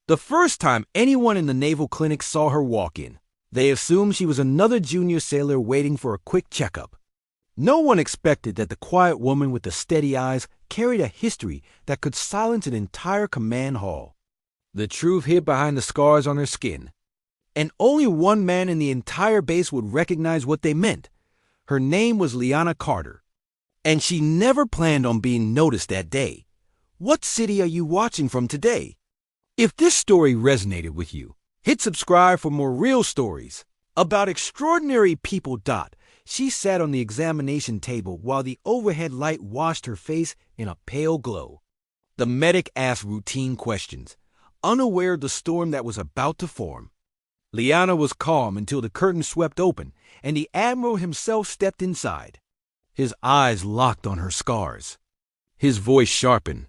The first time anyone in the naval clinic saw her walk in, they assumed she was another junior sailor waiting for a quick checkup. No one expected that the quiet woman with the steady eyes carried a history that could silence an entire command hall. The truth hid behind the scars on her skin, and only one man in the entire base would recognize what they meant. Her name was Liana Carter, and she never planned on being noticed that day. What city are you watching from today? If this story resonated with you, hit subscribe for more real stories about extraordinary people. She sat on the examination table while the overhead light washed her face in a pale glow. The medic asked routine questions, unaware of the storm that was about to form. Liana was calm until the curtain swept open and the Admiral himself stepped inside. His eyes locked on her scars. His voice sharpened.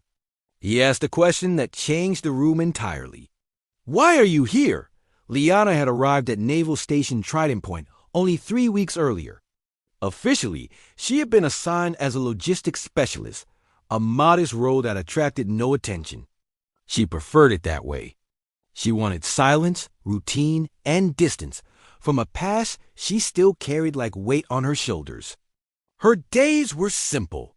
He asked a question that changed the room entirely. "Why are you here?" Liana had arrived at Naval Station Trident Point only 3 weeks earlier. Officially, she had been assigned as a logistics specialist, a modest role that attracted no attention. She preferred it that way. She wanted silence, routine, and distance from a past she still carried like weight on her shoulders. Her days were simple.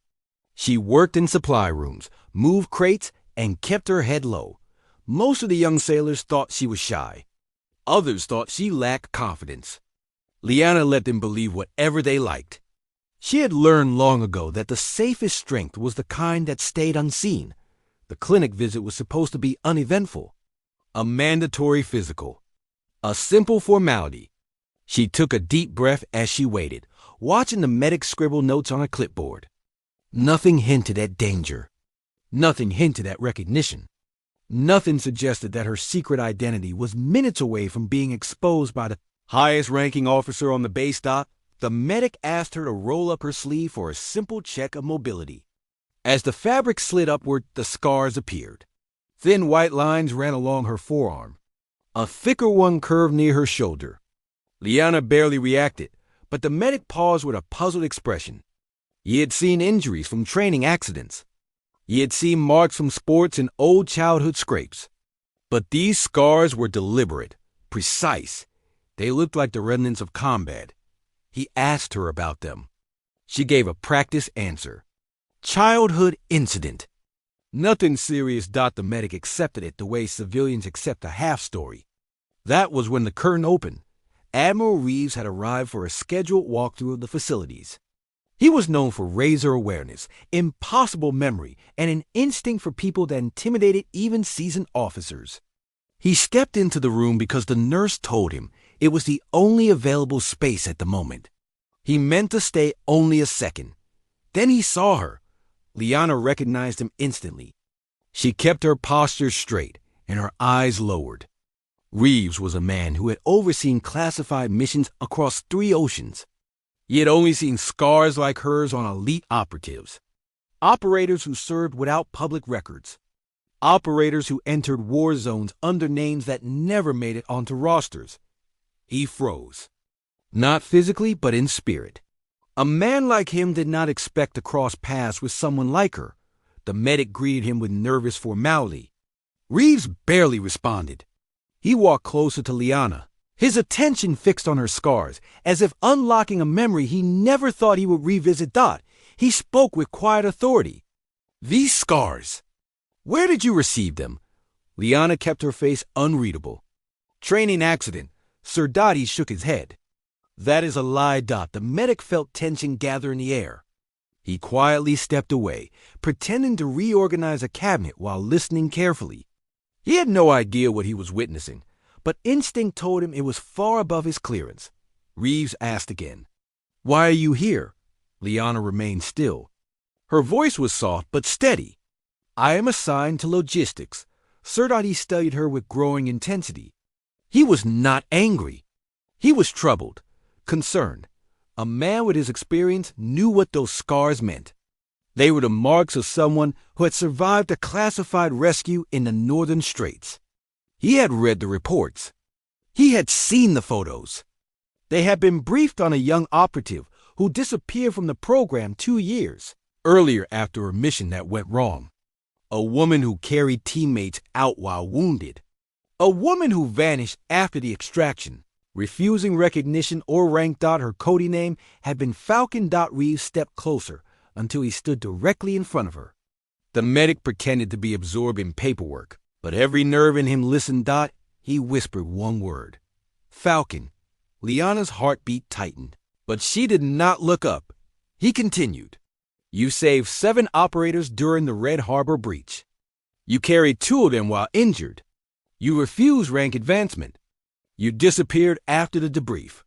She worked in supply rooms, moved crates, and kept her head low. Most of the young sailors thought she was shy. Others thought she lacked confidence. Liana let them believe whatever they liked. She had learned long ago that the safest strength was the kind that stayed unseen. The clinic visit was supposed to be uneventful, a mandatory physical, a simple formality. She took a deep breath as she waited, watching the medic scribble notes on a clipboard. Nothing hinted at danger. Nothing hinted at recognition. Nothing suggested that her secret identity was minutes away from being exposed by the highest-ranking officer on the base. The medic asked her to roll up her sleeve for a simple check of mobility. As the fabric slid upward, the scars appeared. Thin white lines ran along her forearm. A thicker one curved near her shoulder. Liana barely reacted, but the medic paused with a puzzled expression. He had seen injuries from training accidents. He had seen marks from sports and old childhood scrapes. But these scars were deliberate, precise. They looked like the remnants of combat. He asked her about them. She gave a practiced answer. Childhood incident. Nothing serious. The medic accepted it the way civilians accept a half-story. That was when the curtain opened. Admiral Reeves had arrived for a scheduled walkthrough of the facilities. He was known for razor awareness, impossible memory, and an instinct for people that intimidated even seasoned officers. He stepped into the room because the nurse told him it was the only available space at the moment. He meant to stay only a second. Then he saw her. Liana recognized him instantly. She kept her posture straight and her eyes lowered. Reeves was a man who had overseen classified missions across 3 oceans. He had only seen scars like hers on elite operatives. Operators who served without public records. Operators who entered war zones under names that never made it onto rosters. He froze. Not physically, but in spirit. A man like him did not expect to cross paths with someone like her. The medic greeted him with nervous formality. Reeves barely responded. He walked closer to Liana, his attention fixed on her scars, as if unlocking a memory he never thought he would revisit. He spoke with quiet authority. These scars. Where did you receive them? Liana kept her face unreadable. Training accident. Sir Dottie shook his head. That is a lie. The medic felt tension gather in the air. He quietly stepped away, pretending to reorganize a cabinet while listening carefully. He had no idea what he was witnessing, but instinct told him it was far above his clearance. Reeves asked again. Why are you here? Liana remained still. Her voice was soft but steady. I am assigned to logistics. Sir Dottie studied her with growing intensity. He was not angry. He was troubled, concerned. A man with his experience knew what those scars meant. They were the marks of someone who had survived a classified rescue in the Northern Straits. He had read the reports. He had seen the photos. They had been briefed on a young operative who disappeared from the program 2 years earlier after a mission that went wrong. A woman who carried teammates out while wounded. A woman who vanished after the extraction, refusing recognition or rank. Her codey name had been Falcon. Reeves stepped closer until he stood directly in front of her. The medic pretended to be absorbed in paperwork, but every nerve in him listened. He whispered one word. Falcon. Liana's heartbeat tightened, but she did not look up. He continued. You saved 7 operators during the Red Harbor breach. You carried 2 of them while injured. You refused rank advancement. You disappeared after the debrief.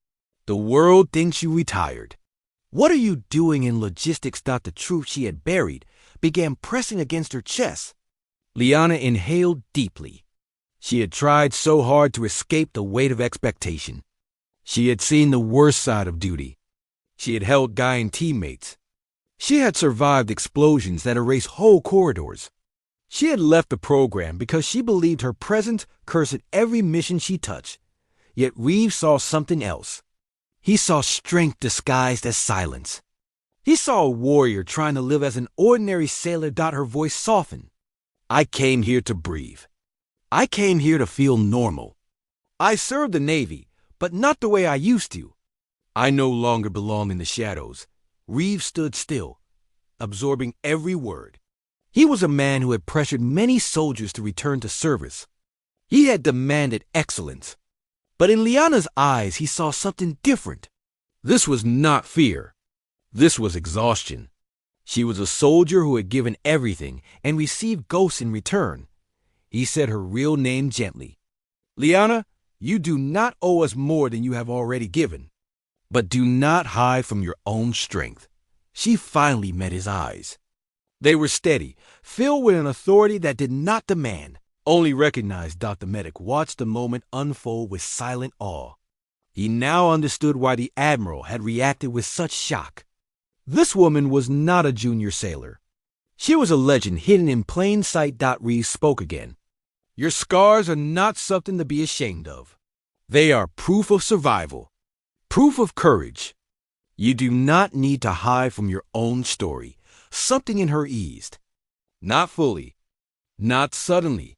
The world thinks you retired. What are you doing in logistics? The truth she had buried began pressing against her chest. Liana inhaled deeply. She had tried so hard to escape the weight of expectation. She had seen the worst side of duty. She had held dying teammates. She had survived explosions that erased whole corridors. She had left the program because she believed her presence cursed every mission she touched. Yet Reeves saw something else. He saw strength disguised as silence. He saw a warrior trying to live as an ordinary sailor. Her voice softened. I came here to breathe. I came here to feel normal. I served the Navy, but not the way I used to. I no longer belong in the shadows. Reeves stood still, absorbing every word. He was a man who had pressured many soldiers to return to service. He had demanded excellence. But in Liana's eyes, he saw something different. This was not fear. This was exhaustion. She was a soldier who had given everything and received ghosts in return. He said her real name gently. Liana, you do not owe us more than you have already given. But do not hide from your own strength. She finally met his eyes. They were steady, filled with an authority that did not demand, only recognized. The medic watched the moment unfold with silent awe. He now understood why the Admiral had reacted with such shock. This woman was not a junior sailor. She was a legend hidden in plain sight. Reeves spoke again. Your scars are not something to be ashamed of. They are proof of survival, proof of courage. You do not need to hide from your own story. Something in her eased. Not fully, not suddenly,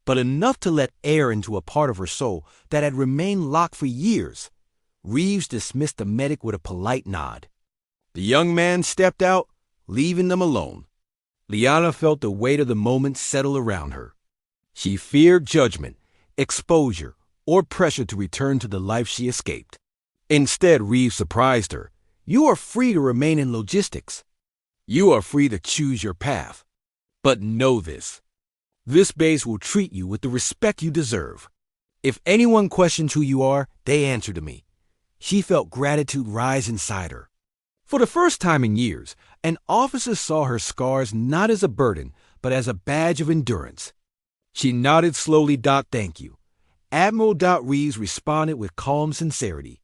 but enough to let air into a part of her soul that had remained locked for years. Reeves dismissed the medic with a polite nod. The young man stepped out, leaving them alone. Liana felt the weight of the moment settle around her. She feared judgment, exposure, or pressure to return to the life she escaped. Instead, Reeves surprised her. You are free to remain in logistics. You are free to choose your path. But know this. This base will treat you with the respect you deserve. If anyone questions who you are, they answer to me. She felt gratitude rise inside her. For the first time in years, an officer saw her scars not as a burden, but as a badge of endurance. She nodded slowly. Thank you. Admiral. Reeves responded with calm sincerity.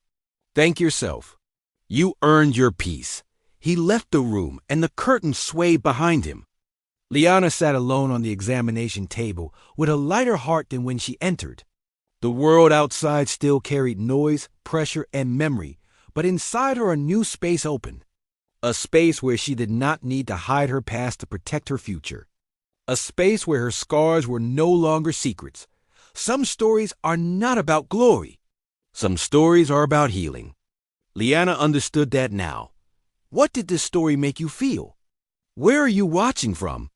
Thank yourself. You earned your peace. He left the room, and the curtain swayed behind him. Liana sat alone on the examination table with a lighter heart than when she entered. The world outside still carried noise, pressure, and memory, but inside her a new space opened. A space where she did not need to hide her past to protect her future. A space where her scars were no longer secrets. Some stories are not about glory. Some stories are about healing. Liana understood that now. What did this story make you feel? Where are you watching from?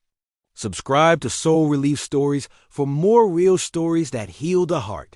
Subscribe to Soul Relief Stories for more real stories that heal the heart.